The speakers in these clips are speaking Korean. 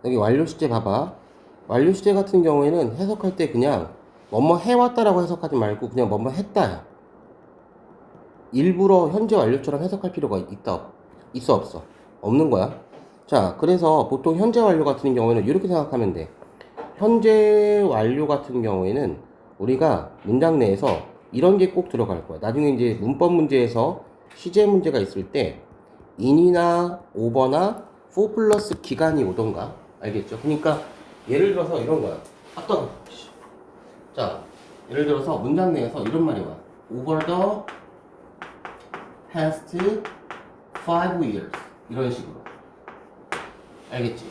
여기 완료 시제 봐봐. 완료 시제 같은 경우에는 해석할 때 그냥 뭐뭐 해왔다라고 해석하지 말고 그냥 뭐뭐 했다야. 일부러 현재 완료처럼 해석할 필요가 있어 없어? 없는 거야. 자, 그래서 보통 현재 완료 같은 경우에는 이렇게 생각하면 돼. 현재 완료 같은 경우에는 우리가 문장 내에서 이런 게 꼭 들어갈 거야. 나중에 이제 문법 문제에서 시제 문제가 있을 때 in이나 over나 for 플러스 기간이 오던가, 알겠죠? 그러니까 예를 들어서 이런 거야. 자, 예를 들어서 문장 내에서 이런 말이 와. over the past 5 years 이런 식으로, 알겠지?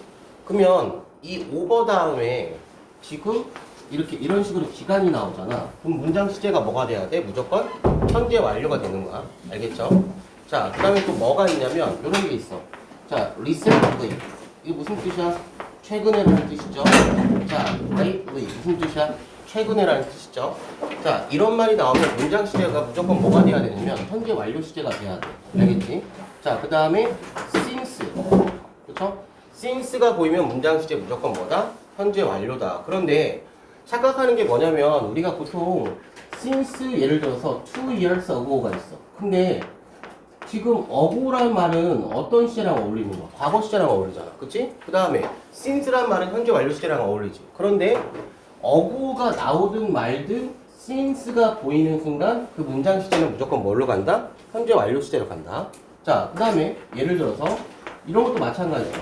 그러면 이 over 다음에 지금 이렇게 이런 식으로 기간이 나오잖아. 그럼 문장 시제가 뭐가 돼야 돼? 무조건 현재 완료가 되는 거야. 알겠죠? 자, 그 다음에 또 뭐가 있냐면 이런 게 있어. 자, recently 이게 무슨 뜻이야? 최근에라는 뜻이죠. 자, lately 무슨 뜻이야? 최근에라는 뜻이죠. 자, 이런 말이 나오면 문장 시제가 무조건 뭐가 돼야 되냐면 현재 완료 시제가 돼야 돼. 알겠지? 자, 그 다음에 since, 그렇죠? since가 보이면 문장 시제 무조건 뭐다? 현재 완료다. 그런데 착각하는 게 뭐냐면 우리가 보통 since 예를 들어서 2 years ago가 있어. 근데 지금 ago란 말은 어떤 시제랑 어울리는 거야? 과거 시제랑 어울리잖아. 그치? 그 다음에 since란 말은 현재 완료 시제랑 어울리지. 그런데 ago가 나오든 말든 since가 보이는 순간 그 문장 시제는 무조건 뭘로 간다? 현재 완료 시제로 간다. 자, 그 다음에 예를 들어서 이런 것도 마찬가지죠.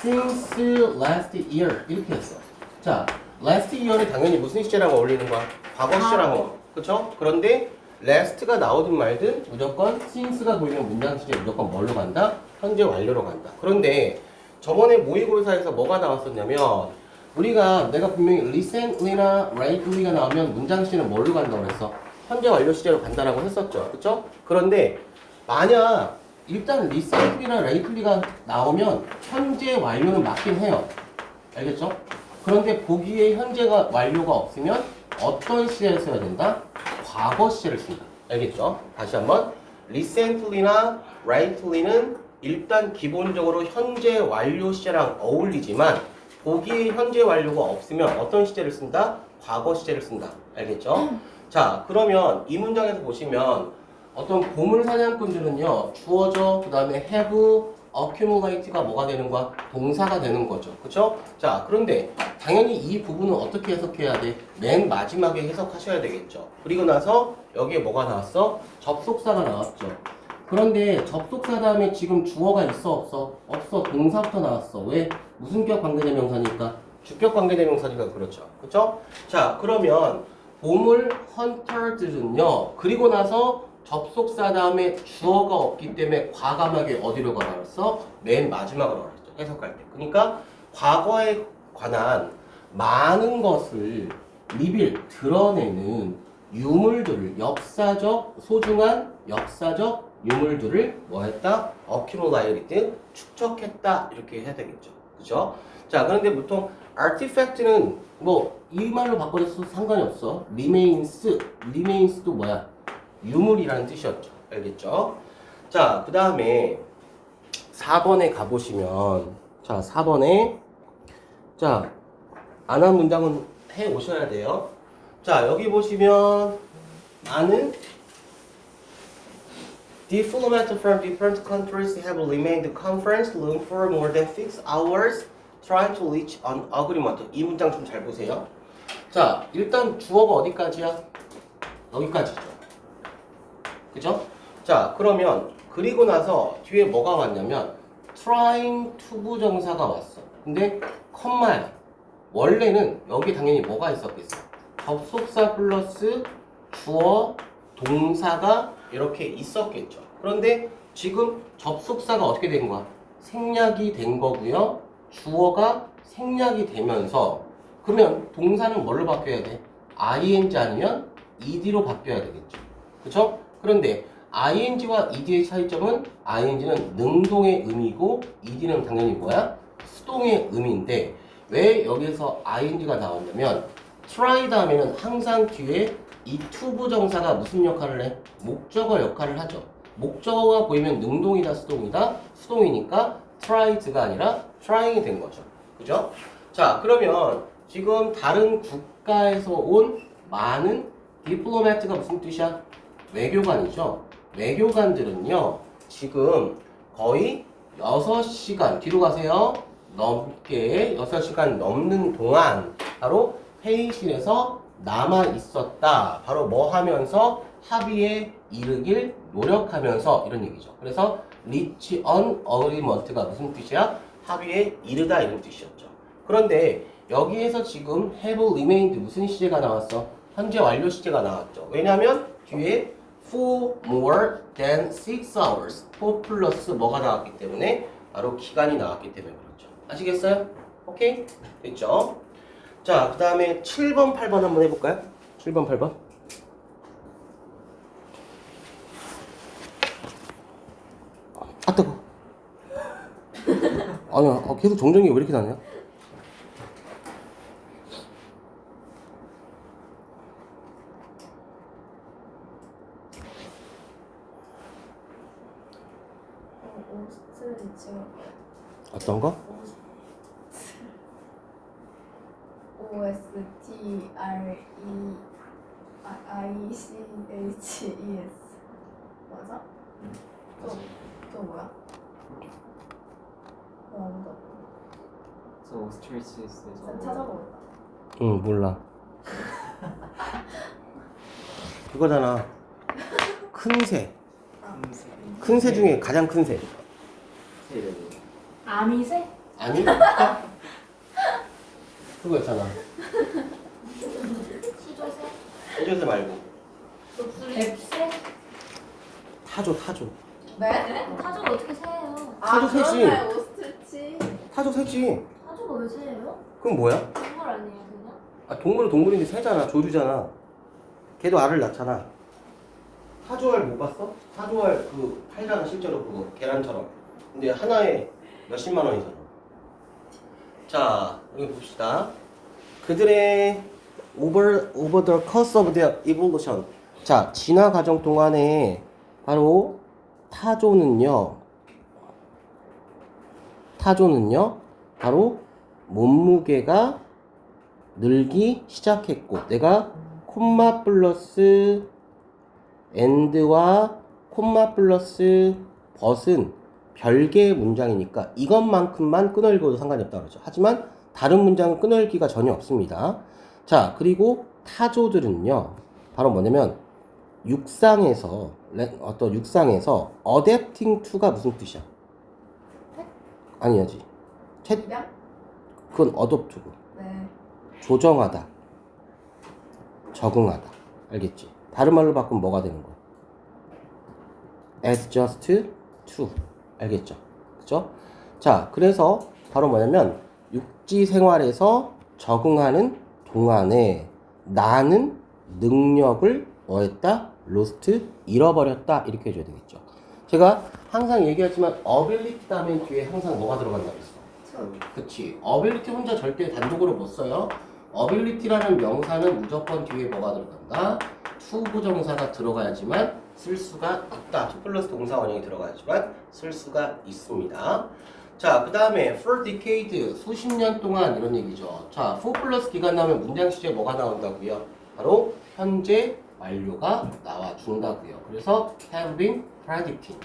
since last year 이렇게 했어. 자, last year는 당연히 무슨 시제랑 어울리는 거야? 과거 시제랑 어울려. 그쵸? 그런데 last가 나오든 말든 무조건 since가 보이는 문장 시제 무조건 뭘로 간다? 현재 완료로 간다. 그런데 저번에 모의고사에서 뭐가 나왔었냐면 내가 분명히 recently나 lately가 나오면 문장 시제는 뭘로 간다고 그랬어? 현재 완료 시제로 간다라고 했었죠. 그쵸? 그런데 만약 일단 recently나 lately가 나오면 현재 완료는 맞긴 해요. 알겠죠? 그런데 보기에 현재가 완료가 없으면 어떤 시제를 써야 된다? 과거 시제를 쓴다. 알겠죠? 다시 한번 recently나 lately는 일단 기본적으로 현재 완료 시제랑 어울리지만 보기에 현재 완료가 없으면 어떤 시제를 쓴다? 과거 시제를 쓴다. 알겠죠? 자, 그러면 이 문장에서 보시면 어떤 보물 사냥꾼들은요, 주어져, 그 다음에 have, accumulate가 뭐가 되는 거야? 동사가 되는 거죠. 그쵸? 자, 그런데 당연히 이 부분은 어떻게 해석해야 돼? 맨 마지막에 해석하셔야 되겠죠. 그리고 나서 여기에 뭐가 나왔어? 접속사가 나왔죠. 그런데 접속사 다음에 지금 주어가 있어 없어? 없어. 동사부터 나왔어. 왜? 무슨 격 관계대명사니까? 주격 관계대명사니까 그렇죠. 그쵸? 자, 그러면 보물 헌터들은요, 그리고 나서 접속사 다음에 주어가 없기 때문에 과감하게 어디로 가라 그랬어? 맨 마지막으로 가라 그랬죠. 해석할 때. 그러니까 과거에 관한 많은 것을 드러내는 유물들을, 소중한 역사적 유물들을 뭐 했다? accumulate, 축적했다. 이렇게 해야 되겠죠. 그죠? 자, 그런데 보통 artifact는 뭐 이 말로 바꿔줘도 상관이 없어. remains도 뭐야? 유물이라는 뜻이었죠. 알겠죠? 자, 그 다음에 4번에 가보시면, 자, 4번에, 자, 안 한 문장은 해 오셔야 돼요. 자, 여기 보시면, 나는 diplomats from different countries have remained conference room for more than 6 hours trying to reach an agreement. 이 문장 좀 잘 보세요. 자, 일단 주어가 어디까지야? 여기까지죠. 그죠? 자, 그러면 그리고 나서 뒤에 뭐가 왔냐면 trying to 부정사가 왔어. 근데 컴마야. 원래는 여기 당연히 뭐가 있었겠어? 접속사 플러스 주어, 동사가 이렇게 있었겠죠. 그런데 지금 접속사가 어떻게 된 거야? 생략이 된 거고요. 주어가 생략이 되면서 그러면 동사는 뭘로 바뀌어야 돼? ing 아니면 ed로 바뀌어야 되겠죠. 그쵸? 그런데 ing와 ed의 차이점은 ing는 능동의 의미고 ed는 당연히 뭐야? 수동의 의미인데 왜 여기서 ing가 나왔냐면 try 다음에는 항상 뒤에 이 to 부정사가 무슨 역할을 해? 목적어 역할을 하죠. 목적어가 보이면 능동이다 수동이다? 수동이니까 tried가 아니라 trying이 된 거죠. 그죠? 자, 그러면 지금 다른 국가에서 온 많은 디플로매트가 무슨 뜻이야? 외교관이죠. 외교관들은요, 지금 거의 6시간, 뒤로 가세요. 넘게 6시간 넘는 동안 바로 회의실에서 남아 있었다. 바로 뭐 하면서 합의에 이르길 노력하면서 이런 얘기죠. 그래서 reach an agreement가 무슨 뜻이야? 합의에 이르다 이런 뜻이었죠. 그런데 여기에서 지금 have remained 무슨 시제가 나왔어? 현재 완료 시제가 나왔죠. 왜냐면 뒤에 for more than 6 hours 4 플러스 뭐가 나왔기 때문에 바로 기간이 나왔기 때문에 그렇죠. 아시겠어요? 오케이? 됐죠? 자, 그 다음에 7번, 8번 한번 해볼까요? 7번, 8번. 아, 뜨거. 아니야, 계속 정전기 왜 이렇게 나냐? 오스트리치가 어떤 거? OSTREICHES 맞아? 또 뭐야? 아무도 So ostrich is 난 찾아보겠다. 응, 몰라. 그거잖아. 큰 새. 큰 새 중에 가장 큰 새. 아미새? 아니? 그거였잖아. 시조새? 해줘새 말고. 뱁새? 타조. 네? 타조가 어떻게 새요? 타조 새지. 그러네, 오스트리치. 타조 새지. 타조가 왜 새요? 그럼 뭐야? 동물 아니에요 그냥? 아, 동물은 동물인데 새잖아. 조류잖아. 걔도 알을 낳잖아. 타조알 못 봤어? 타조알 그 팔잖아 실제로 그거 계란처럼. 근데 하나에 몇십만 원이잖아. 자, 여기 봅시다. 그들의 over the course of their evolution. 자, 진화 과정 동안에 바로 타조는요 바로 몸무게가 늘기 시작했고, 내가 콤마 플러스 and와 콤마 플러스 but은 별개의 문장이니까 이것만큼만 끊어읽어도 상관이 없다고 그러죠. 하지만 다른 문장은 끊어읽기가 전혀 없습니다. 자, 그리고 타조들은요 바로 뭐냐면 육상에서 adapting to가 무슨 뜻이야? 아니야지. 입양? 그건 adopt고 네. 조정하다, 적응하다. 알겠지? 다른 말로 바꾸면 뭐가 되는 거야? adjust to. 알겠죠? 그죠? 자, 그래서 바로 뭐냐면 육지 생활에서 적응하는 동안에 나는 능력을 뭐했다? lost, 잃어버렸다. 이렇게 해줘야 되겠죠. 제가 항상 얘기하지만 ability 다음에 뒤에 항상 뭐가 들어간다고 했어? 그치. ability 혼자 절대 단독으로 못 써요. ability라는 명사는 무조건 뒤에 뭐가 들어간다? to 부정사가 들어가야지만 쓸 수가 있다. to 플러스 동사 원형이 들어가야지만 쓸 수가 있습니다. 자, 그 다음에 for decade, 수십 년 동안 이런 얘기죠. 자, for 플러스 기간 나오면 문장 시제 뭐가 나온다고요? 바로 현재 완료가 나와준다고요. 그래서 have been predicting.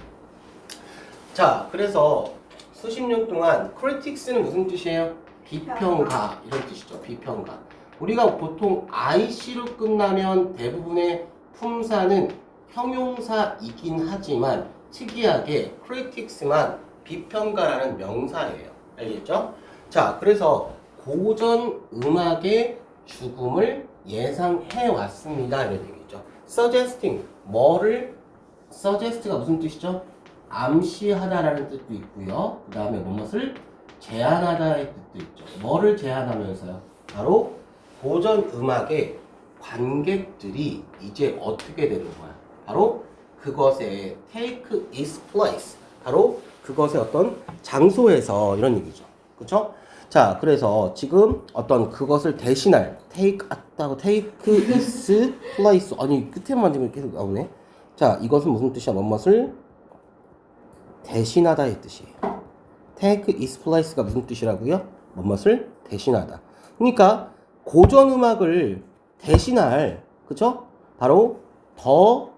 자, 그래서 수십 년 동안 critics는 무슨 뜻이에요? 비평가 이런 뜻이죠. 비평가. 우리가 보통 IC로 끝나면 대부분의 품사는 형용사이긴 하지만 특이하게 critics만 비평가라는 명사예요. 알겠죠? 자, 그래서 고전 음악의 죽음을 예상해 왔습니다. 이런 얘기죠. suggesting, suggest가 무슨 뜻이죠? 암시하다라는 뜻도 있고요. 그 다음에 무엇을 제안하다의 뜻도 있죠. 뭐를 제안하면서요? 바로 고전 음악의 관객들이 이제 어떻게 되는 거야? 바로 그것에 take its place. 바로 그것의 어떤 장소에서 이런 얘기죠. 그쵸? 자, 그래서 지금 어떤 그것을 대신할 take its place. 아니, 끝에만 만지면 계속 나오네. 자, 이것은 무슨 뜻이야? 무엇을 대신하다의 뜻이에요. take its place가 무슨 뜻이라고요? 뭐뭇을 대신하다. 그러니까 고전 음악을 대신할, 그쵸? 바로 더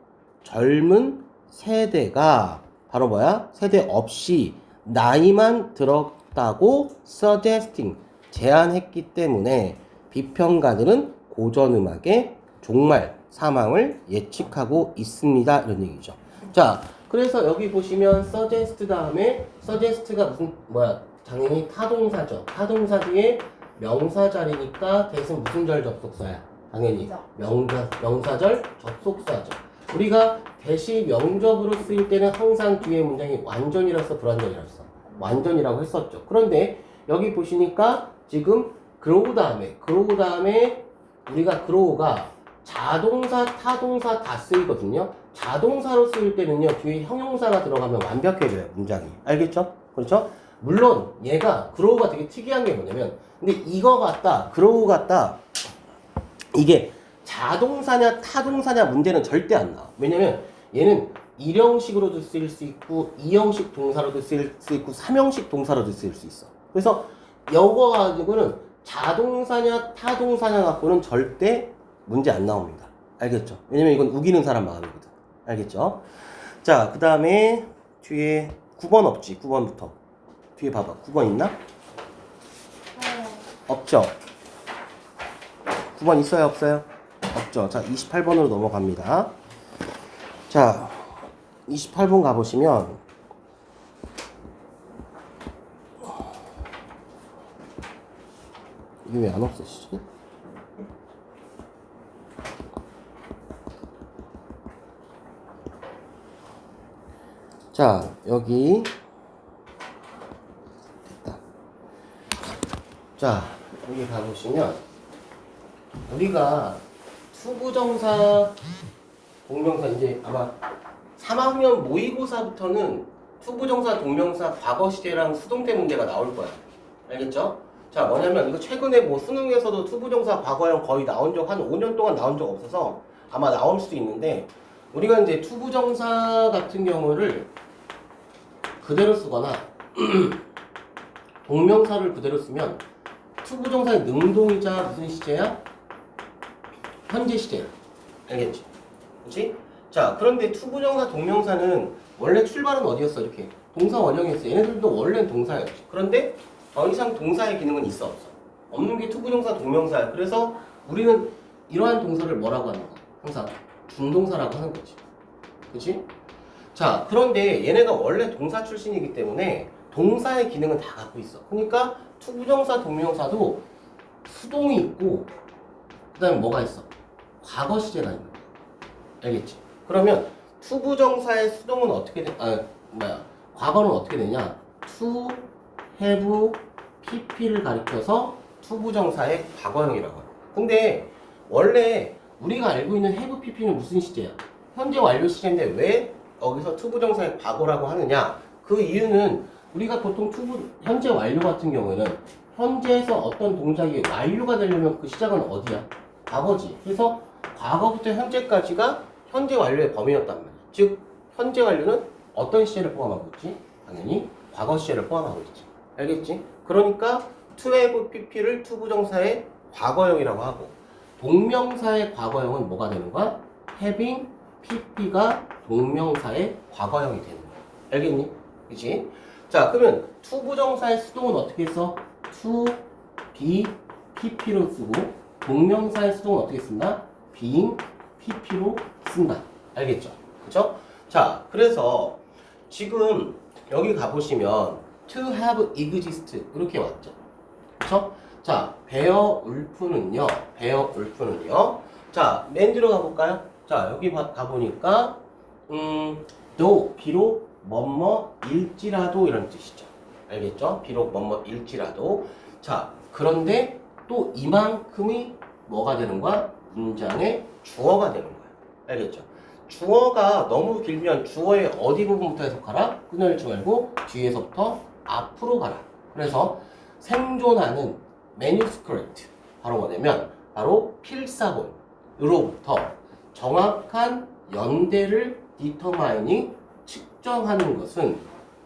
젊은 세대가 바로 뭐야? 세대 없이 나이만 들었다고 suggesting 제안했기 때문에 비평가들은 고전 음악의 종말, 사망을 예측하고 있습니다. 이런 얘기죠. 자, 그래서 여기 보시면 suggest 다음에 suggest가 무슨 뭐야? 당연히 타동사죠. 타동사 뒤에 명사 자리니까 대신 무슨 절 접속사야? 당연히 명사절 접속사죠. 우리가 대시 명접으로 쓰일 때는 항상 뒤에 문장이 완전이라서 불완전이라서 완전이라고 했었죠. 그런데 여기 보시니까 지금 grow 다음에 우리가 grow가 자동사, 타동사 다 쓰이거든요. 자동사로 쓰일 때는요, 뒤에 형용사가 들어가면 완벽해져요, 문장이. 알겠죠? 그렇죠? 물론 얘가 grow가 되게 특이한 게 뭐냐면, 근데 이거 같다, grow 같다, 이게 자동사냐 타동사냐 문제는 절대 안 나와. 왜냐면 얘는 1형식으로도 쓰일 수 있고 2형식 동사로도 쓰일 수 있고 3형식 동사로도 쓰일 수 있어. 그래서 이거 가지고는 자동사냐 타동사냐 갖고는 절대 문제 안 나옵니다. 알겠죠? 왜냐면 이건 우기는 사람 마음이거든. 알겠죠? 자, 그 다음에 뒤에 9번 없지. 9번부터 뒤에 봐봐. 9번 있나? 네. 없죠? 9번 있어요? 없어요? 없죠. 자, 28번으로 넘어갑니다. 자, 28번 가보시면 이게 왜 안 없어지지? 자, 여기 됐다. 자, 여기 가보시면 우리가 투부정사, 동명사 이제 아마 3학년 모의고사부터는 투부정사, 동명사, 과거 시제랑 수동태 문제가 나올 거야. 알겠죠? 자, 뭐냐면 이거 최근에 뭐 수능에서도 투부정사 과거형 거의 나온 적 한 5년 동안 나온 적 없어서 아마 나올 수도 있는데 우리가 이제 투부정사 같은 경우를 그대로 쓰거나 동명사를 그대로 쓰면 투부정사의 능동이자 무슨 시제야? 현재 시제야. 알겠지? 그치? 자, 그런데 투부정사, 동명사는 원래 출발은 어디였어? 이렇게 동사 원형이었어. 얘네들도 원래는 동사였지. 그런데 더 이상 동사의 기능은 있어 없어? 없는 게 투부정사, 동명사야. 그래서 우리는 이러한 동사를 뭐라고 하는 거야? 항상 준동사라고 하는 거지. 그치? 자, 그런데 얘네가 원래 동사 출신이기 때문에 동사의 기능은 다 갖고 있어. 그러니까 투부정사, 동명사도 수동이 있고 그 다음에 뭐가 있어? 과거 시제가 있는 거야. 알겠지? 그러면 투부정사의 수동은 어떻게 돼? 과거는 어떻게 되냐? to, have, pp를 가리켜서 투부정사의 과거형이라고 해요. 근데 원래 우리가 알고 있는 have, pp는 무슨 시제야? 현재 완료 시제인데 왜 여기서 투부정사의 과거라고 하느냐? 그 이유는 우리가 보통 현재 완료 같은 경우에는 현재에서 어떤 동작이 완료가 되려면 그 시작은 어디야? 과거지. 그래서 과거부터 현재까지가 현재 완료의 범위였단 말이야. 즉 현재 완료는 어떤 시제를 포함하고 있지? 당연히 과거 시제를 포함하고 있지. 알겠지? 그러니까 to have pp를 투부정사의 과거형이라고 하고 동명사의 과거형은 뭐가 되는 거야? having pp가 동명사의 과거형이 되는 거야. 알겠니? 그치? 자, 그러면 투부정사의 수동은 어떻게 써? to, be, pp로 쓰고 동명사의 수동은 어떻게 쓴다? being, pp로 쓴다. 알겠죠? 그쵸? 자, 그래서 지금 여기 가보시면 to have exist 이렇게 왔죠. 그쵸? 자, 베어울프는요. 자, 맨 뒤로 가볼까요? 자, 여기 가보니까 though, 비록 뭐뭐일지라도 이런 뜻이죠. 알겠죠? 비록 뭐뭐일지라도. 자, 그런데 또 이만큼이 뭐가 되는 거야? 문장의 주어가 되는 거야. 알겠죠? 주어가 너무 길면 주어의 어디 부분부터 해석하라? 끊어지 말고 뒤에서부터 앞으로 가라. 그래서 생존하는 manuscript 바로 뭐냐면 바로 필사본으로부터 정확한 연대를 determining 측정하는 것은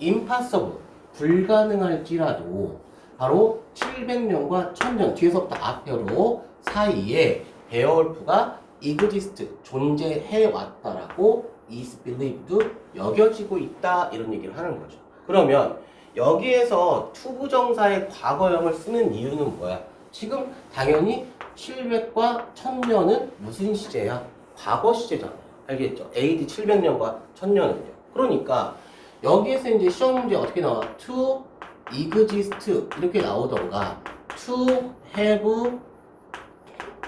impossible 불가능할지라도 바로 700년과 1000년 뒤에서부터 앞으로 사이에 베어울프가 exist 존재해 왔다라고 is believed 여겨지고 있다 이런 얘기를 하는 거죠. 그러면 여기에서 투부정사의 과거형을 쓰는 이유는 뭐야? 지금 당연히 700과 1000년은 무슨 시제야? 과거 시제잖아요. 알겠죠? AD 700년과 1000년은요. 그러니까 여기에서 이제 시험 문제 어떻게 나와? to exist 이렇게 나오던가 to have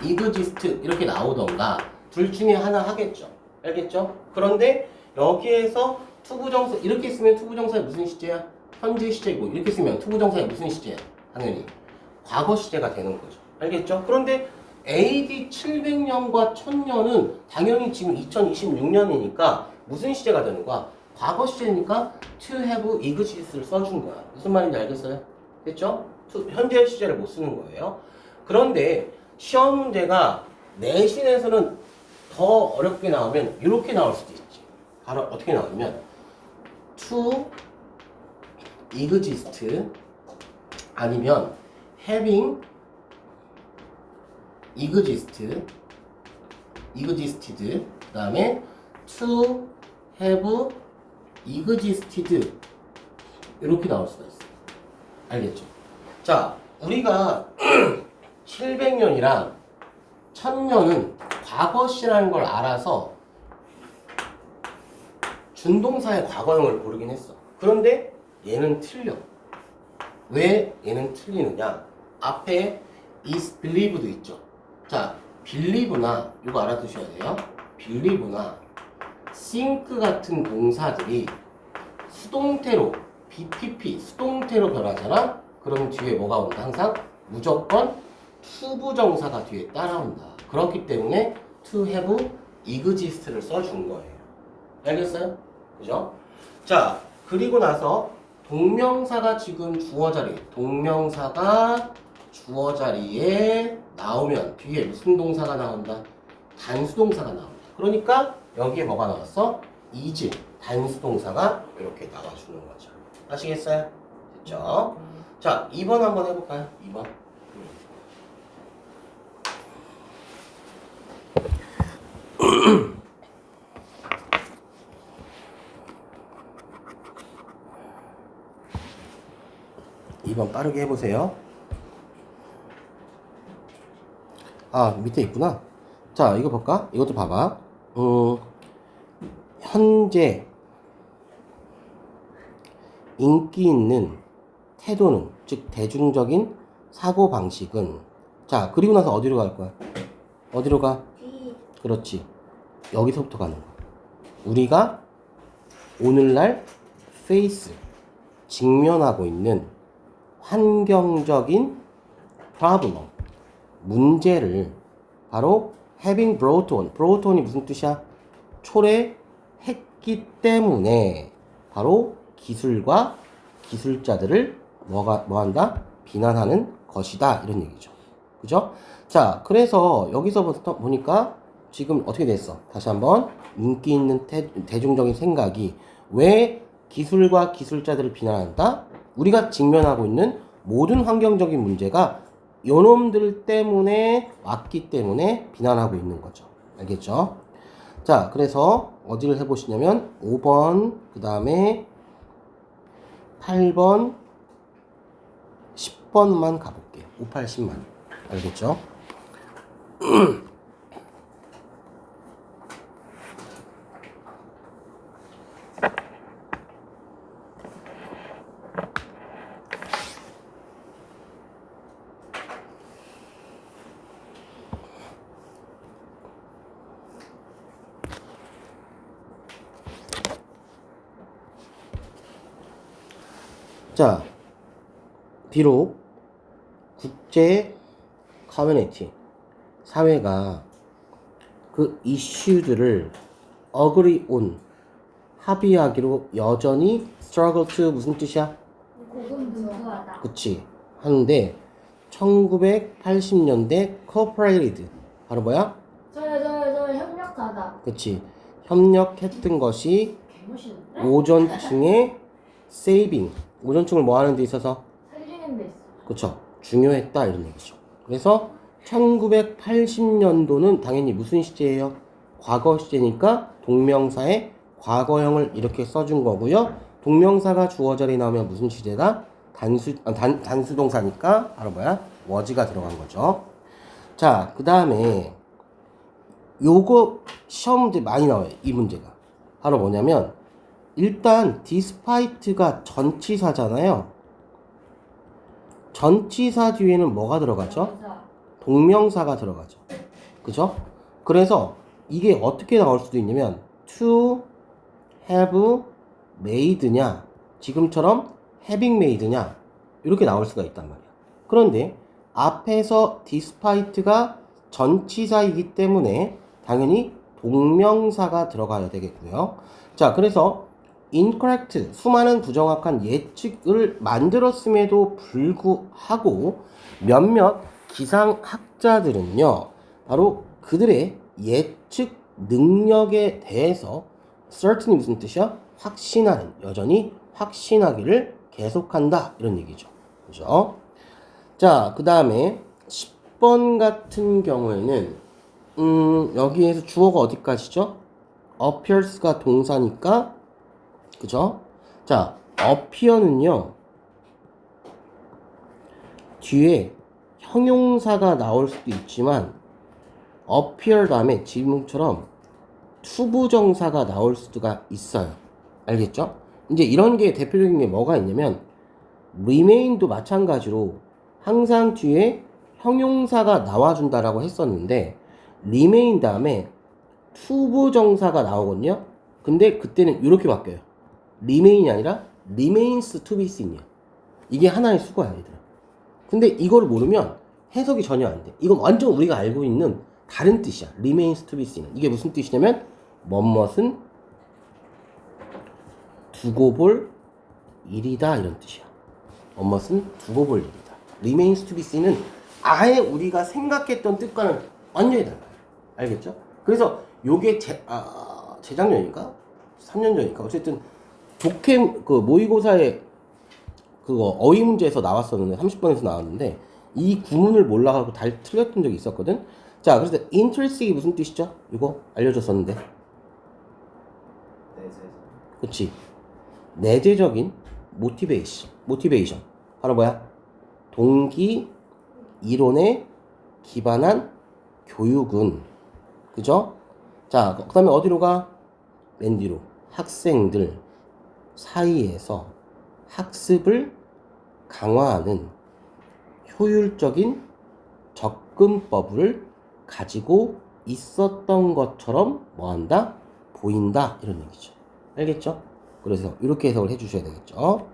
exist 이렇게 나오던가 둘 중에 하나 하겠죠. 알겠죠? 그런데 여기에서 투부정사 이렇게 쓰면 투부정사의 무슨 시제야? 현재 시제고 이렇게 쓰면 투부정사의 무슨 시제야? 당연히 과거 시제가 되는 거죠. 알겠죠? 그런데 AD 700년과 1000년은 당연히 지금 2026년이니까 무슨 시제가 되는 거야? 과거 시제니까 to have exist를 써준 거야. 무슨 말인지 알겠어요? 됐죠? 현재 시제를 못 쓰는 거예요. 그런데 시험 문제가 내신에서는 더 어렵게 나오면 이렇게 나올 수도 있지. 바로 어떻게 나오냐면 to exist 아니면 having existed 그 다음에 to have existed 이렇게 나올 수가 있어요. 알겠죠? 자, 우리가 700년이랑 1000년은 과거시라는 걸 알아서 준동사의 과거형을 고르긴 했어. 그런데 얘는 틀려. 왜 얘는 틀리느냐? 앞에 is believe도 있죠. 자, believe나 이거 알아두셔야 돼요. believe나 think 같은 동사들이 수동태로 BPP 수동태로 변하잖아. 그럼 뒤에 뭐가 온다? 항상 무조건 투부정사가 뒤에 따라온다. 그렇기 때문에 to have exist를 써준 거예요. 알겠어요? 그죠? 자, 그리고 나서 동명사가 지금 동명사가 주어 자리에 나오면 뒤에 무슨 동사가 나온다? 단수동사가 나온다. 그러니까 여기에 뭐가 나왔어? is 단수동사가 이렇게 나와주는 거죠. 아시겠어요? 됐죠? 자, 2번 한번 해볼까요? 2번. 2번 빠르게 해보세요. 아, 밑에 있구나. 자, 이거 볼까? 이것도 봐봐. 현재 인기 있는 태도는, 즉 대중적인 사고방식은. 자, 그리고 나서 어디로 갈 거야? 어디로 가? D. 그렇지. 여기서부터 가는 거야. 우리가 오늘날 페이스, 직면하고 있는 환경적인 problem, 문제를 바로 having brought on이 무슨 뜻이야? 초래했기 때문에 바로 기술과 기술자들을 뭐한다? 비난하는 것이다. 이런 얘기죠. 그죠? 자, 그래서 여기서부터 보니까 지금 어떻게 됐어? 다시 한번 인기 있는 대중적인 생각이 왜 기술과 기술자들을 비난한다? 우리가 직면하고 있는 모든 환경적인 문제가 요놈들 때문에 왔기 때문에 비난하고 있는 거죠. 알겠죠? 자, 그래서 어디를 해보시냐면 5번, 그 다음에 8번, 10번만 가볼게요. 5, 8, 10만. 알겠죠? 자, 비록 국제 커뮤니티 사회가 그 이슈들을 agree on 합의하기로 여전히 struggle to 무슨 뜻이야? 고군분투하다. 그치 하는데 1980년대 cooperated 바로 뭐야? 저요 협력하다. 그치 협력했던 것이 개멋있는데? 오전층의 saving 오전층을 뭐 하는 데 있어서 살리는 데 있어. 그쵸? 중요했다 이런 얘기죠. 그래서 1980년도는 당연히 무슨 시제예요? 과거 시제니까 동명사의 과거형을 이렇게 써준 거고요. 동명사가 주어 자리에 나오면 무슨 시제다? 단수동사니까 바로 뭐야? was가 들어간 거죠. 자, 그 다음에 요거 시험 문제 많이 나와요. 이 문제가. 바로 뭐냐면 일단 despite가 전치사잖아요. 전치사 뒤에는 뭐가 들어가죠? 동명사가 들어가죠. 그죠? 그래서 이게 어떻게 나올 수도 있냐면 to have made냐 지금처럼 having made냐 이렇게 나올 수가 있단 말이야. 그런데 앞에서 despite가 전치사이기 때문에 당연히 동명사가 들어가야 되겠고요. 자, 그래서 incorrect 수많은 부정확한 예측을 만들었음에도 불구하고 몇몇 기상학자들은요 바로 그들의 예측 능력에 대해서 certain이 무슨 뜻이야? 확신하는, 여전히 확신하기를 계속한다 이런 얘기죠. 그죠? 자, 그 다음에 10번 같은 경우에는 여기에서 주어가 어디까지죠? appears가 동사니까 그죠? 자, appear는요 뒤에 형용사가 나올 수도 있지만 appear 다음에 지금처럼 투부정사가 나올 수가 있어요. 알겠죠? 이제 이런 게 대표적인 게 뭐가 있냐면 remain도 마찬가지로 항상 뒤에 형용사가 나와준다라고 했었는데 remain 다음에 투부정사가 나오거든요. 근데 그때는 이렇게 바뀌어요. remain이 아니라 remains to be seen이야. 이게 하나의 수거야, 얘들아. 근데 이거를 모르면 해석이 전혀 안 돼. 이건 완전 우리가 알고 있는 다른 뜻이야. remains to be seen은. 이게 무슨 뜻이냐면 뭐뭇은 두고 볼 일이다 이런 뜻이야. 뭐뭇은 두고 볼 일이다. remains to be seen은 아예 우리가 생각했던 뜻과는 완전히 달라요. 알겠죠? 그래서 요게 재작년인가? 3년 전이니까 어쨌든 독해 그 모의고사에 그거 어휘 문제에서 나왔었는데 30번에서 나왔는데 이 구문을 몰라가지고 다 틀렸던 적이 있었거든. 자, 그래서 intrinsic이 무슨 뜻이죠? 이거 알려줬었는데. 그치? 내재적인 모티베이션. 바로 뭐야? 동기 이론에 기반한 교육은 그죠? 자, 그 다음에 어디로 가? 맨 뒤로 학생들 사이에서 학습을 강화하는 효율적인 접근법을 가지고 있었던 것처럼 뭐한다? 보인다 이런 얘기죠. 알겠죠? 그래서 이렇게 해석을 해주셔야 되겠죠.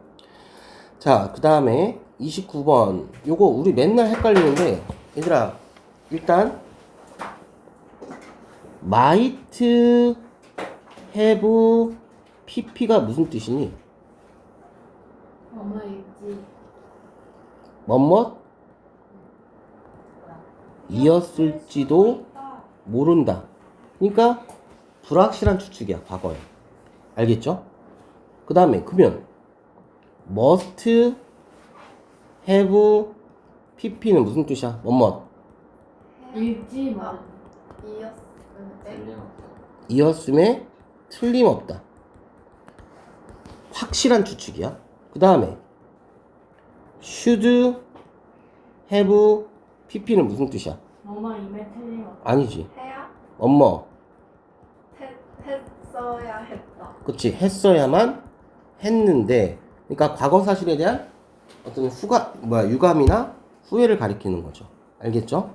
자, 그 다음에 29번 요거 우리 맨날 헷갈리는데 얘들아 일단 might have pp가 무슨 뜻이니? 뭐뭐일지 뭐뭐 이었을지도 모른다. 그러니까 불확실한 추측이야, 과거에. 알겠죠? 그 다음에 그러면 must have pp는 무슨 뜻이야? 뭐뭐 일지 뭐 이었음에 틀림없다. 확실한 추측이야. 그 다음에 should have pp는 무슨 뜻이야? 뭐뭐임에 틀림없다. 아니지. 해야 엄뭐 했어야 했다. 그치, 했어야만 했는데, 그러니까 과거 사실에 대한 어떤 유감이나 후회를 가리키는 거죠. 알겠죠?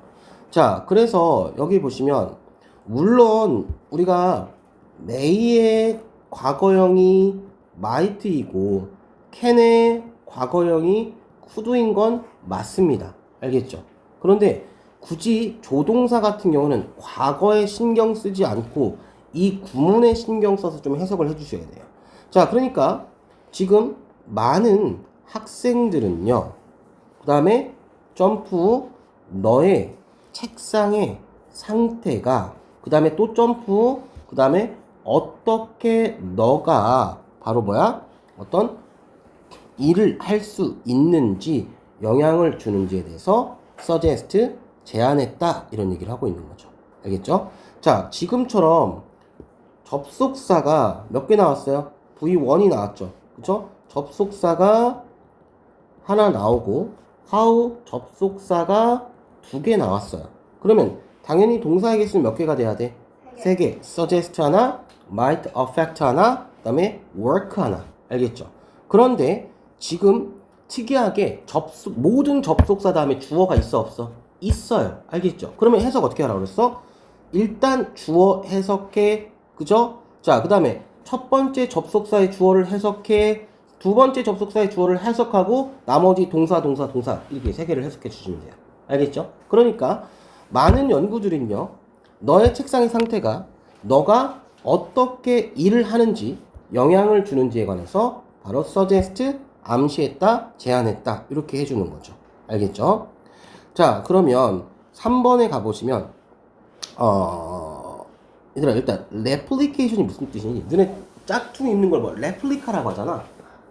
자, 그래서 여기 보시면 물론 우리가 may의 과거형이 might이고 can의 과거형이 could인 건 맞습니다. 알겠죠? 그런데 굳이 조동사 같은 경우는 과거에 신경 쓰지 않고 이 구문에 신경 써서 좀 해석을 해주셔야 돼요. 자, 그러니까 지금 많은 학생들은요, 그 다음에 점프 너의 책상의 상태가, 그 다음에 또 점프, 그 다음에 어떻게 너가 바로 뭐야? 어떤 일을 할 수 있는지 영향을 주는지에 대해서 suggest, 제안했다 이런 얘기를 하고 있는 거죠. 알겠죠? 자, 지금처럼 접속사가 몇 개 나왔어요? V1이 나왔죠. 그쵸? 접속사가 하나 나오고 how 접속사가 2개 나왔어요. 그러면 당연히 동사에게 쓰면 몇 개가 돼야 돼? 3개. suggest 하나, might affect 하나, 그 다음에 work 하나. 알겠죠? 그런데 지금 특이하게 모든 접속사 다음에 주어가 있어 없어? 있어요. 알겠죠? 그러면 해석 어떻게 하라고 그랬어? 일단 주어 해석해. 그죠? 자, 그 다음에 첫 번째 접속사의 주어를 해석해. 두 번째 접속사의 주어를 해석하고 나머지 동사 이렇게 3개를 해석해 주시면 돼요. 알겠죠? 그러니까 많은 연구들은요, 너의 책상의 상태가 너가 어떻게 일을 하는지 영향을 주는지에 관해서 바로 suggest, 암시했다, 제안했다 이렇게 해주는 거죠. 알겠죠? 자, 그러면 3번에 가보시면 얘들아, 일단 replication이 무슨 뜻이니? 눈에 짝퉁이 있는 걸 뭐 레플리카라고 하잖아.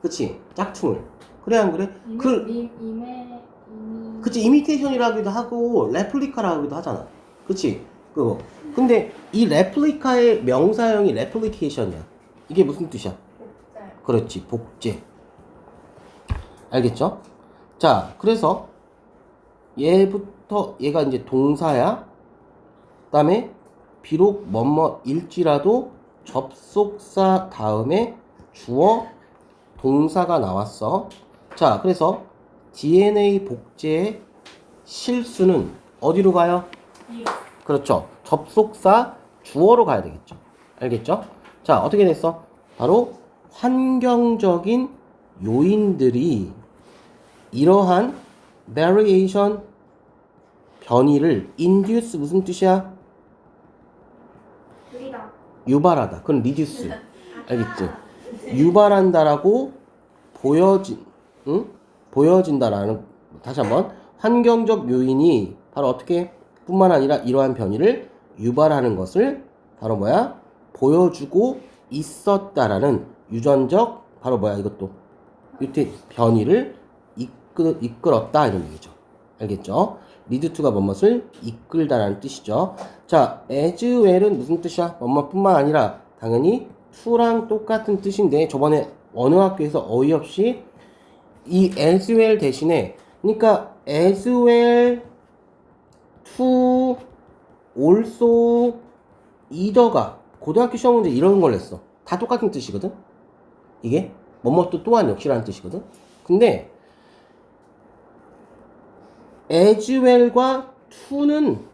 그치? 짝퉁을. 그래 안 그래? 그치, 이미테이션이라고도 하고 레플리카라고 하기도 하잖아. 그치? 그거. 근데 이 레플리카의 명사형이 레플리케이션이야. 이게 무슨 뜻이야? 복제. 그렇지, 복제. 알겠죠? 자, 그래서 얘가 이제 동사야. 그 다음에 비록 뭐뭐일지라도 접속사 다음에 주어 동사가 나왔어. 자, 그래서 DNA 복제의 실수는 어디로 가요? 그렇죠. 접속사 주어로 가야 되겠죠. 알겠죠? 자, 어떻게 됐어? 바로 환경적인 요인들이 이러한 variation 변이를 induce 무슨 뜻이야? 느리다. 유발하다. 그건 reduce. 알겠지? 유발한다라고 보여진다라는, 다시 한번, 환경적 요인이 바로 어떻게 뿐만 아니라 이러한 변이를 유발하는 것을 바로 뭐야? 보여주고 있었다라는 유전적, 바로 뭐야 이것도 변이를 이끌었다 이런 얘기죠. 알겠죠? lead to가 뭐뭇을 이끌다라는 뜻이죠. 자, as well은 무슨 뜻이야? 뭐뭇뿐만 아니라 당연히 to랑 똑같은 뜻인데 저번에 어느 학교에서 어이없이 이 as well 대신에, 그러니까 as well, to, also, either가 고등학교 시험 문제 이런 걸 냈어. 다 똑같은 뜻이거든. 이게 뭐뭇도 또한 역시라는 뜻이거든. 근데 as well과 to는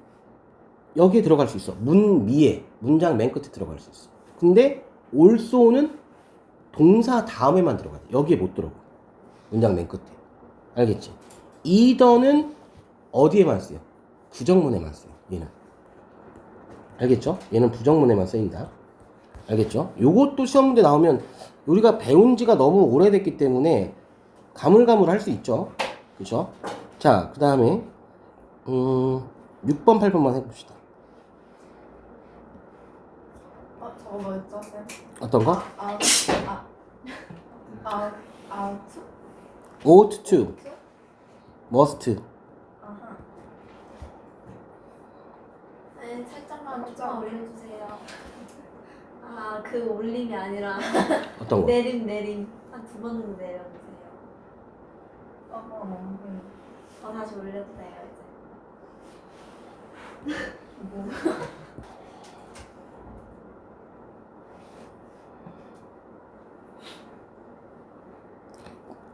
여기에 들어갈 수 있어. 문미에, 문장 맨 끝에 들어갈 수 있어. 근데 also는 동사 다음에만 들어가야 돼. 여기에 못 들어가. 문장 맨 끝에. 알겠지? either는 어디에만 쓰여? 부정문에만 쓰여. 얘는. 알겠죠? 얘는 부정문에만 쓰인다. 알겠죠? 요것도 시험 문제 나오면 우리가 배운 지가 너무 오래됐기 때문에 가물가물할 수 있죠. 그죠? 자, 그 다음에 6번, 8번만 해봅시다. 저거 뭐였죠, 쌤? 어떤 거? 아우트? ought to, must. 아하. 네, 살짝만 조금만 올려주세요. 아, 그 올림이 아니라 어떤 거? 내림 한 2번 정도 내려주세요. 다시 올려도 돼요 이제.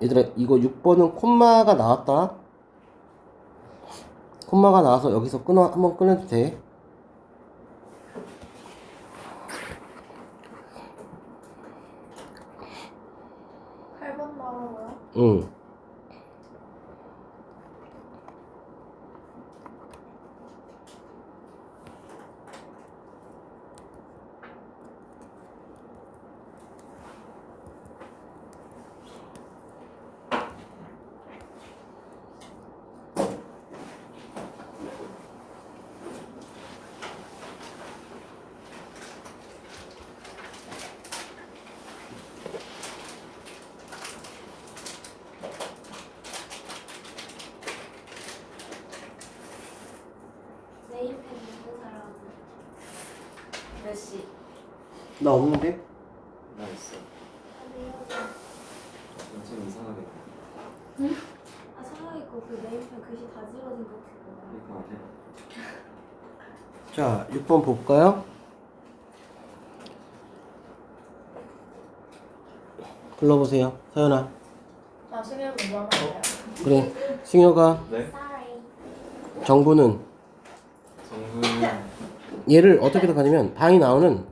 얘들아, 이거 6번은 콤마가 나왔다. 콤마가 나와서 여기서 한번 끊어도 돼. 8번 나오고요. 응. 몇 시? 나 없는데? 나 있어. 아니요. 좀 이상하게. 아 상하이고 그 네임펜 글씨 다 지워진 거 같아. 이거 안 해. 자, 6번 볼까요? 불러보세요. 서연아. 아, 승현 먼저 하면 돼요. 그래. 승효가 네? Sorry. 정부는 정부는 얘를 어떻게 생각하냐면 방이 나오는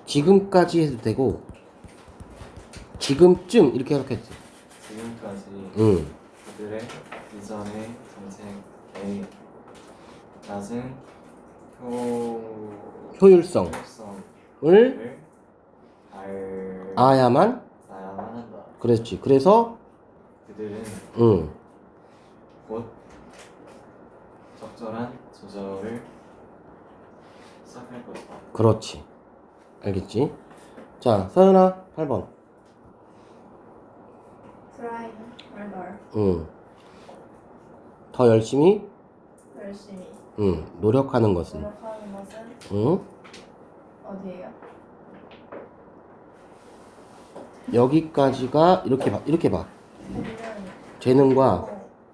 지금까지 해도 되고 지금쯤 이렇게 해석했지. 지금까지 응. 그들의 이전의 정책의 낮은 효율성을 효율성을 알아야만 알아야만 한다. 그랬지. 그래서 그들은 응. 곧 적절한 조절을 시작할 것이다. 그렇지. 알겠지? 자, 서연아 8번. Trying harder. 응. 더 열심히 열심히 응. 노력하는 것은 노력하는 것은 응. 어디예요? 여기까지가 이렇게 봐. 이렇게 봐. 아니면 재능과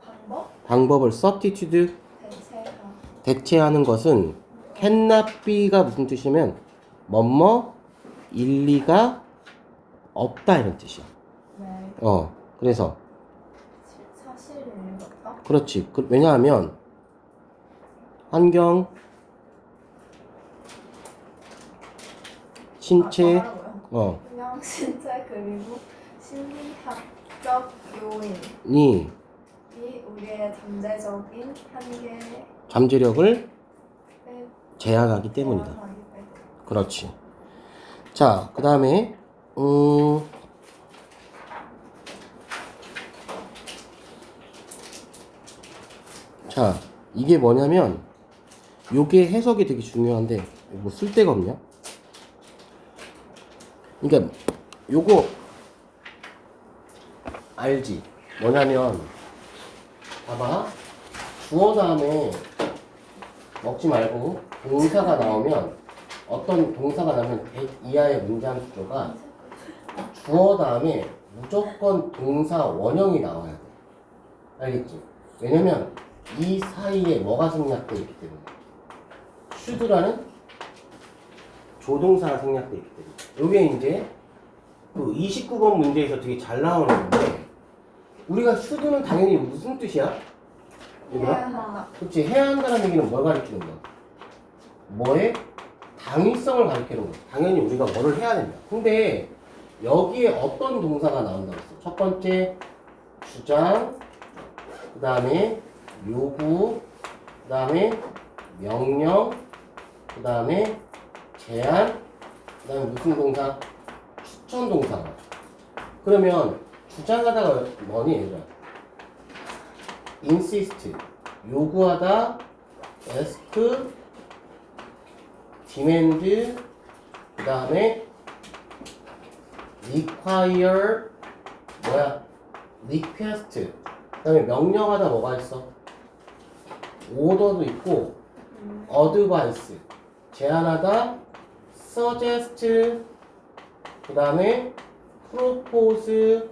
방법? 방법을 substitute 대체가. 대체하는 것은 cannot be가 무슨 뜻이냐면 뭐뭐 일리가 없다 이런 뜻이야. 네. 그래서 사실을 읽었다. 그렇지. 왜냐하면 환경, 신체, 아, 뭐라고요? 그냥 신체 그리고 심리학적 요인이 우리의 잠재적인 한계에 잠재력을 제한하기 때문이다. 제한하기 때문에. 그렇지. 자, 그 다음에 자, 이게 뭐냐면 요게 해석이 되게 중요한데 뭐 쓸 데가 없냐? 그러니까 요거 알지? 뭐냐면 봐봐. 주어 다음에 먹지 말고 동사가 나오면 어떤 동사가 나오면 100 이하의 문장 구조가 주어 다음에 무조건 동사 원형이 나와야 돼. 알겠지? 왜냐면 이 사이에 뭐가 생략되어 있기 때문에 should라는 조동사가 생략되어 있기 때문에 요게 이제 그 29번 문제에서 되게 잘 나오는 건데 우리가 should는 당연히 무슨 뜻이야? 얘들아? 해야 그렇지. 해야 한다는 얘기는 뭘 가리키는 거야? 뭐의 당위성을 가리키는 거야. 당연히 우리가 뭐를 해야 된다. 근데 여기에 어떤 동사가 나온다고 했어? 첫 번째 주장, 그 다음에 요구, 그 다음에 명령, 그 다음에 제안, 그 다음에 무슨 동사? 추천 동사가. 그러면 주장하다가 뭐니 얘들아? insist, 요구하다, ask, demand, 그 다음에 require, 뭐야? request, 그 다음에 명령하다 뭐가 있어? order도 있고 advice, 제안하다, suggest, 그 다음에 propose,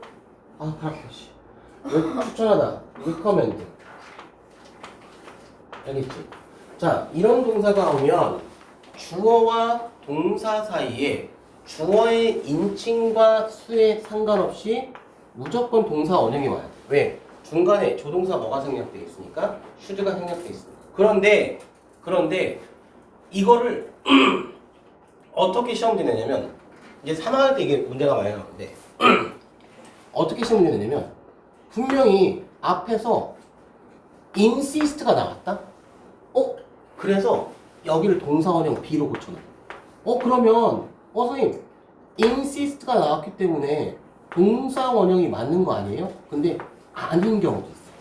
추천하다, recommend. 알겠지? 자, 이런 동사가 오면 주어와 동사 사이에 주어의 인칭과 수에 상관없이 무조건 동사 원형이 와야 돼. 왜? 중간에 조동사 뭐가 생략돼 있으니까 should가 생략돼 있으니까. 그런데 이거를 어떻게 시험지 내냐면 이제 3학년 때 이게 문제가 많이 나오는데 어떻게 시험지 내냐면 분명히 앞에서 insist가 나왔다? 그래서 여기를 동사원형 B로 고쳐놔. 그러면 선생님 insist가 나왔기 때문에 동사원형이 맞는 거 아니에요? 근데 아닌 경우도 있어.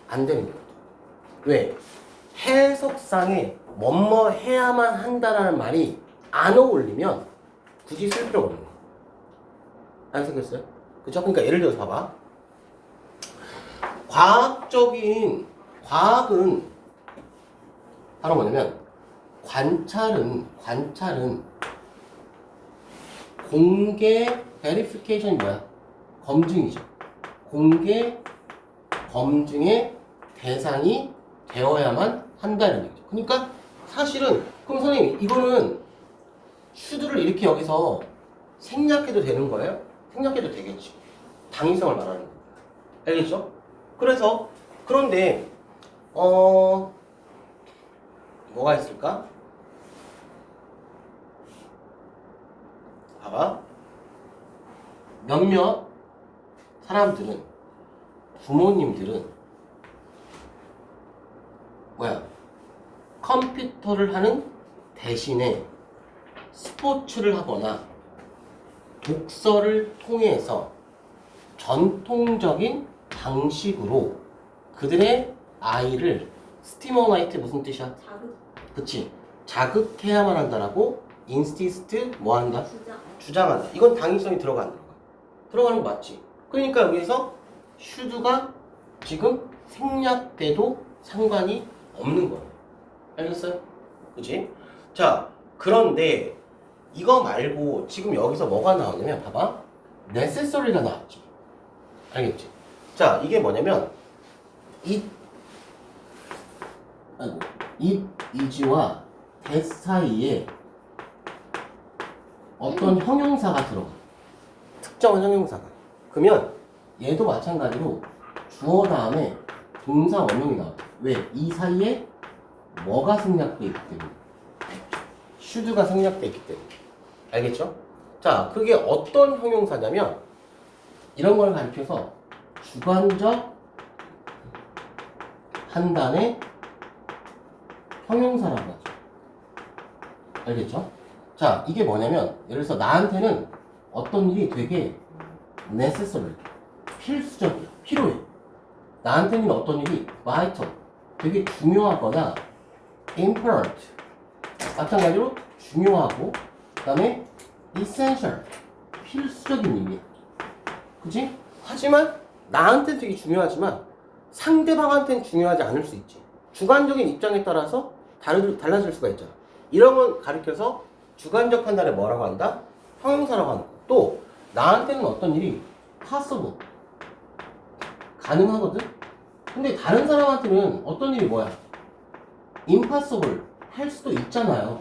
안 되는 경우도. 왜? 해석상에 뭐뭐 해야만 한다라는 말이 안 어울리면 굳이 쓸 필요가 없는 거야. 알겠어요? 그쵸? 그러니까 예를 들어서 봐봐. 과학은 바로 뭐냐면 관찰은 공개 베리피케이션이 뭐야? 검증이죠. 공개 검증의 대상이 되어야만 한다는 얘기죠. 그러니까 사실은 그럼 선생님 이거는 슈드를 이렇게 여기서 생략해도 되는 거예요? 생략해도 되겠지. 당위성을 말하는 거예요. 알겠죠? 그래서 그런데 뭐가 있을까? 봐봐. 몇몇 사람들은 부모님들은 뭐야? 컴퓨터를 하는 대신에 스포츠를 하거나 독서를 통해서 전통적인 방식으로 그들의 아이를 스티머라이트 무슨 뜻이야? 자극 그치? 자극해야만 한다라고 인스티스트 뭐 한다? 주장 주장한다. 이건 당위성이 들어가는 거야. 들어가는 거 맞지? 그러니까 여기서 슈드가 지금 생략돼도 상관이 없는 거예요. 알겠어요? 그치? 자, 그런데 이거 말고 지금 여기서 뭐가 나오냐면 봐봐. necessary가 나왔죠. 알겠지? 자, 이게 뭐냐면 it is와 that 사이에 어떤 형용사가 들어가. 특정한 형용사가. 그러면 얘도 마찬가지로 주어 다음에 동사 원형이 나와. 왜? 이 사이에 뭐가 생략돼 있기 때문에. should가 생략돼 있기 때문에. 알겠죠? 자, 그게 어떤 형용사냐면 이런 걸 가리켜서 주관적 판단의 형용사라고 하죠. 알겠죠? 자, 이게 뭐냐면 예를 들어서 나한테는 어떤 일이 되게 necessary, 필수적이야, 필요해. 나한테는 어떤 일이 vital, 되게 중요하거나 important, 마찬가지로 중요하고 그 다음에 essential, 필수적인 일이야. 그치? 하지만 나한테는 되게 중요하지만 상대방한테는 중요하지 않을 수 있지. 주관적인 입장에 따라서 달라질 수가 있잖아. 이런 걸 가리켜서 주관적 판단에 뭐라고 한다? 형용사라고 하는 거. 또 나한테는 어떤 일이 possible, 가능하거든? 근데 다른 사람한테는 어떤 일이 뭐야? impossible, 할 수도 있잖아요.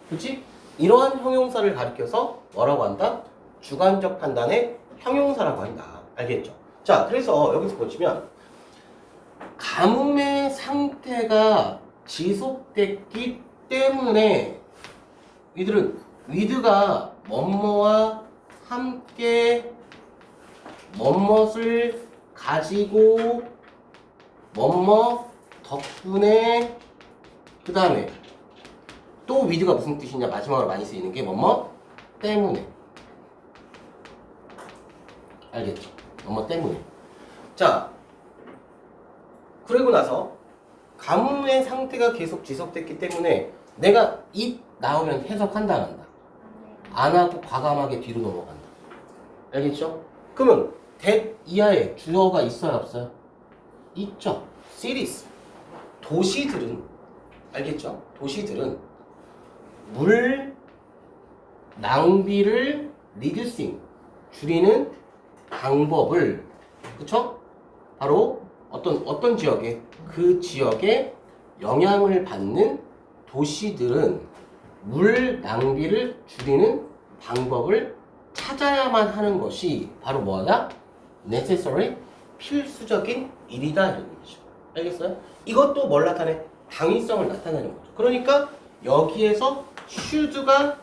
그치? 이러한 형용사를 가리켜서 뭐라고 한다? 주관적 판단의 형용사라고 한다. 알겠죠? 자, 그래서 여기서 보시면 가뭄의 상태가 지속됐기 때문에 with가 뭐뭐와 함께 뭐뭇을 가지고 뭐뭐 덕분에 그 다음에 또 with가 무슨 뜻이냐 마지막으로 많이 쓰이는 게 뭐뭐 때문에. 알겠죠? 뭐뭐 때문에. 자, 그리고 나서 가뭄의 상태가 계속 지속됐기 때문에 내가 it 나오면 해석한다 안 한다? 안 하고 과감하게 뒤로 넘어간다. 알겠죠? 그러면 that 이하에 주어가 있어요 없어요? 있죠. cities, 도시들은, 알겠죠? 도시들은 물 낭비를 reducing, 줄이는 방법을, 그쵸? 바로 어떤 지역에, 그 지역에 영향을 받는 도시들은 물 낭비를 줄이는 방법을 찾아야만 하는 것이 바로 뭐다? necessary, 필수적인 일이다 이런 얘기죠. 알겠어요? 이것도 뭘 나타내? 당위성을 나타내는 거죠. 그러니까 여기에서 should가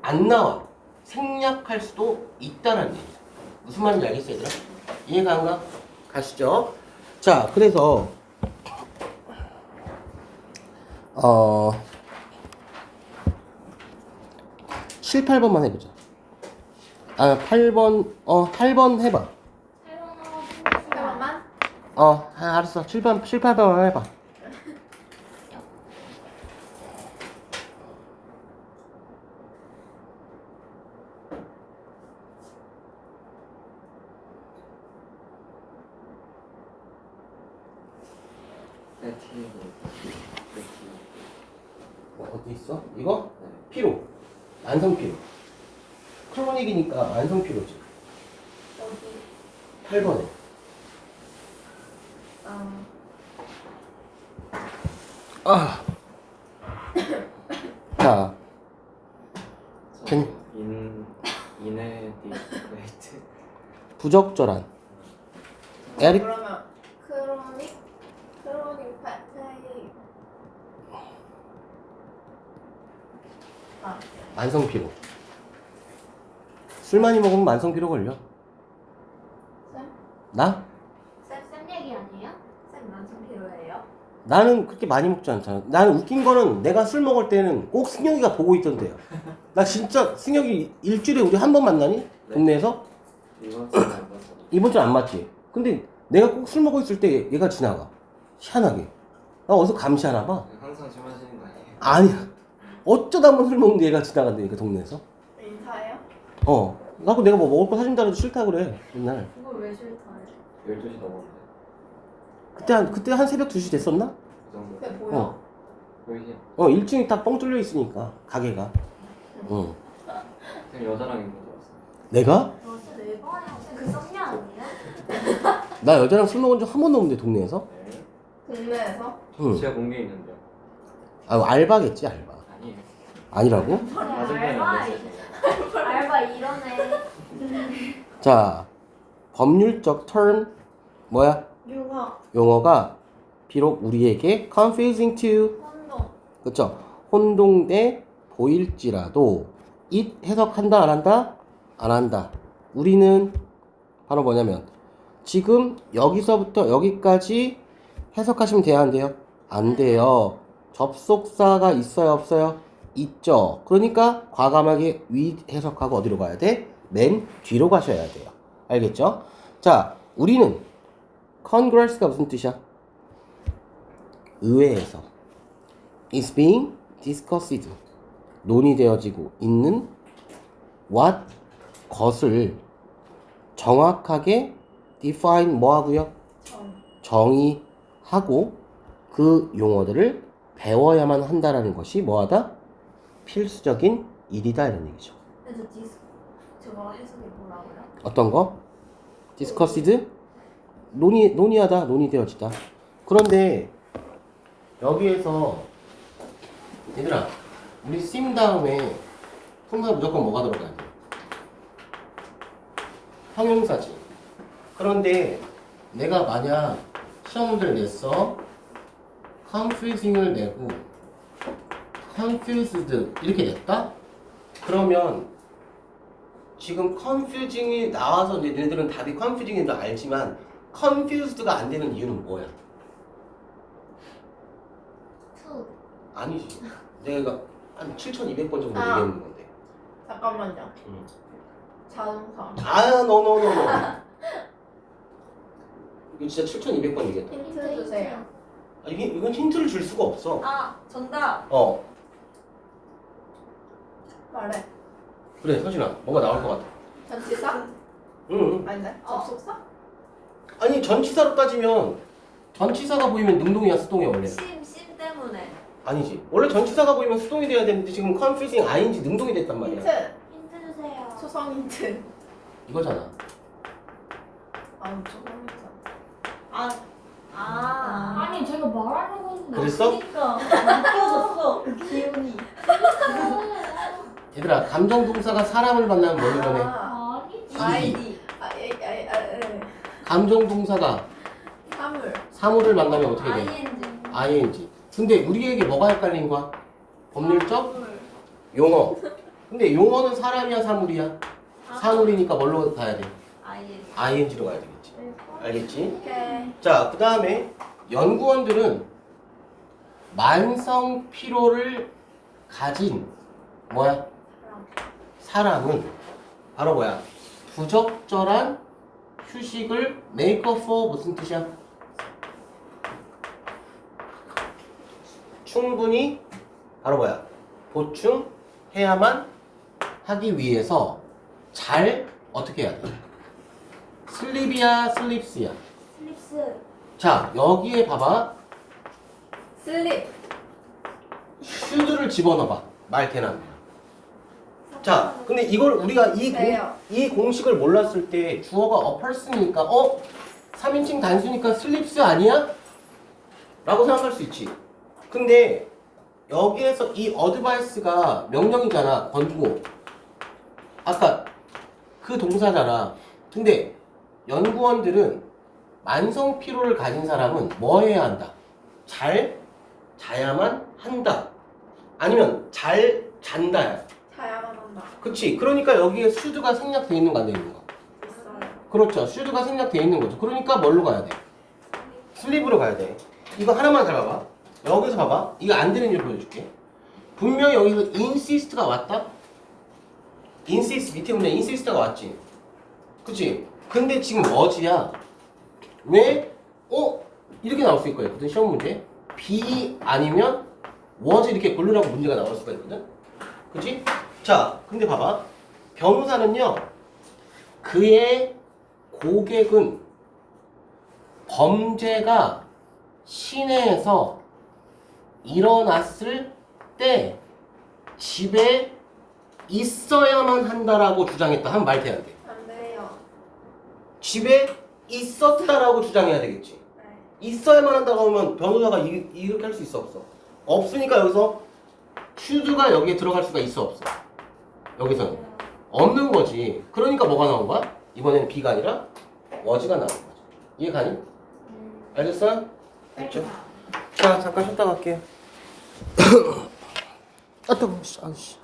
안 나와. 생략할 수도 있다는 얘기죠. 무슨 말인지 알겠어요, 얘들아? 이해가 안 가? 가시죠. 자, 그래서 7, 8번만 해보자. 8번 해봐. 잠깐만. 알았어. 7, 8번만 해봐. 배티 어디 있어? 이거? 네. 피로. 만성 피로. 크로닉이니까 만성 피로지. 어디? 8번에. 아. 자, ken- 이네디레이트. 부적절한. 에릭 그러면 크로닉 파타이. 아, 만성 피로. 술 많이 먹으면 만성 피로 걸려. 쌤? 나? 쌤 얘기 아니에요? 쌤 만성 피로예요? 나는 그렇게 많이 먹지 않잖아. 나는 웃긴 거는 내가 술 먹을 때는 꼭 승혁이가 보고 있던데요. 나 진짜 승혁이 일주일에 우리 한 번 만나니? 네. 동네에서? 이번 주에 안 봤어. 이번 주 안 맞지? 근데 내가 꼭 술 먹고 있을 때 얘가 지나가. 희한하게. 나 어디서 감시하나 봐. 항상 술 마시는 거 아니에요? 아니야. 어쩌다 한번 술 먹는데 얘가 지나간다니까 동네에서. 인사해요? 나도 내가 뭐 먹을 거 사준다 해도 싫다 그래 맨날. 그걸 왜 싫다해? 12시 넘었는데. 그때 한 새벽 2시 됐었나? 그 정도. 그게 뭐야? 여기 일층이 딱 뻥 뚫려 있으니까 가게가. 응. 그냥 여자랑 있는 거 같았어. 내가? 벌써 4번이야. 그 썸녀 아니에요? 나 여자랑 술 먹은 적 한 번도 없는데 동네에서? 네. 동네에서? 응. 제가 공개 있는데요. 알바겠지 알바. 아니에요. 아니라고? 아줌마는 알바 안 됐어요. 알바 이러네. 자, 법률적 term 뭐야? 용어가 비록 우리에게 confusing to 혼동. 그쵸? 혼동돼 보일지라도 it 해석한다 안 한다? 안 한다. 우리는 바로 뭐냐면 지금 여기서부터 여기까지 해석하시면 돼야 안 돼요? 안 돼요. 접속사가 있어요 없어요? 있죠. 그러니까 과감하게 위 해석하고 어디로 가야 돼? 맨 뒤로 가셔야 돼요. 알겠죠? 자, 우리는 Congress가 무슨 뜻이야? 의회에서 is being discussed 논의되어지고 있는 what 것을 정확하게 define 뭐 하고요? 정의하고 그 용어들을 배워야만 한다라는 것이 뭐하다? 필수적인 일이다 이런 얘기죠. 그래서 저거 해석이 뭐라고요? 어떤 거? discussed? 논의하다, 논의되어지다. 그런데 여기에서 얘들아, 우리 sim 다음에 통사 무조건 뭐가 들어가야 돼? 형용사지. 그런데 내가 만약 시험 문제를 냈어, confusing을 내고 confused 이렇게 냈다? 그러면 지금 confusing이 나와서 이제 얘네들은 답이 confusing인 줄 알지만 confused가 안 되는 이유는 뭐야? 투. 아니지. 내가 한 7,200번 정도 아. 얘기했는 건데. 잠깐만요. 응. 자동차. 노. 이거 진짜 7,200번 얘기했다. 힌트 주세요. 이건 힌트를 줄 수가 없어. 아, 정답. 말해. 그래, 서진아. 뭔가 나올 것 같아. 전치사? 응. 아닌데? 접속사? 아니, 전치사로 따지면 전치사가 보이면 능동이야, 수동이야, 원래? 심 때문에. 아니지. 원래 전치사가 보이면 수동이 돼야 되는데 지금 confusing ING 능동이 됐단 말이야. 힌트. 힌트 주세요. 초성 힌트. 이거잖아. 초성 힌트. 아니 제가 말하려고 했는데. 그랬어? 그러니까 웃겨졌어. 기운이. 얘들아, 감정 동사가 사람을 만나면 뭐를 변해? 아니지. 아이디. 감정 동사가 사물. 사물을 만나면 어떻게 돼? ING. ING. 근데 우리에게 뭐가 헷갈린 거야? 법률적 용어. 근데 용어는 사람이야, 사물이야? 사물이니까 뭘로 가야 돼? ING. ING로 가야 되겠지. 알겠지? 오케이. 자, 그 다음에 연구원들은 만성 피로를 가진 뭐야? 사람은 바로 뭐야? 부적절한 휴식을 make up for 무슨 뜻이야? 충분히 바로 뭐야? 보충해야만 하기 위해서 잘 어떻게 해야 돼? 슬립이야, 슬립스야? 슬립스. 자, 여기에 봐봐. 슬립. should를 집어넣어봐. 말 되나? 자, 근데 이걸 우리가 돼요. 이 공식을 몰랐을 때 주어가 a person이니까 3인칭 단수니까 sleeps 아니야? 라고 생각할 수 있지. 근데 여기에서 이 advice가 명령이잖아. 권고. 아까 그 동사잖아. 근데 연구원들은 만성 피로를 가진 사람은 뭐 해야 한다? 잘 자야만 한다. 아니면 잘 잔다야. 자야만 한다. 그치? 그러니까 여기에 should가 생략되어 있는 거 안 되어 있는 거? 있어요. 그렇죠. should가 생략되어 있는 거죠. 그러니까 뭘로 가야 돼? sleep으로 가야 돼. 이거 하나만 잘 봐봐. 여기서 봐봐. 이거 안 되는 이유 보여줄게. 분명히 여기서 insist가 왔다? insist 밑에 보면 insist가 왔지. 그치? 근데 지금 was야. 왜? 이렇게 나올 수 있거든. 시험 문제. be 아니면 was 이렇게 고르라고 문제가 나올 수가 있거든. 그치? 자, 근데 봐봐. 변호사는요. 그의 고객은 범죄가 시내에서 일어났을 때 집에 있어야만 한다라고 주장했다. 한 말 돼야 돼. 안 돼요. 집에 있었다라고 주장해야 되겠지. 네. 있어야만 한다고 하면 변호사가 이렇게 할 수 있어 없어? 없으니까 여기서 should가 여기에 들어갈 수가 있어 없어? 여기서는 없는 거지. 그러니까 뭐가 나온 거야? 이번에는 be가 아니라 was가 나온 거지. 이해 가니? 알겠어? 됐죠? 자, 잠깐 쉬었다 갈게요. 아, 뜨거워. 아이씨.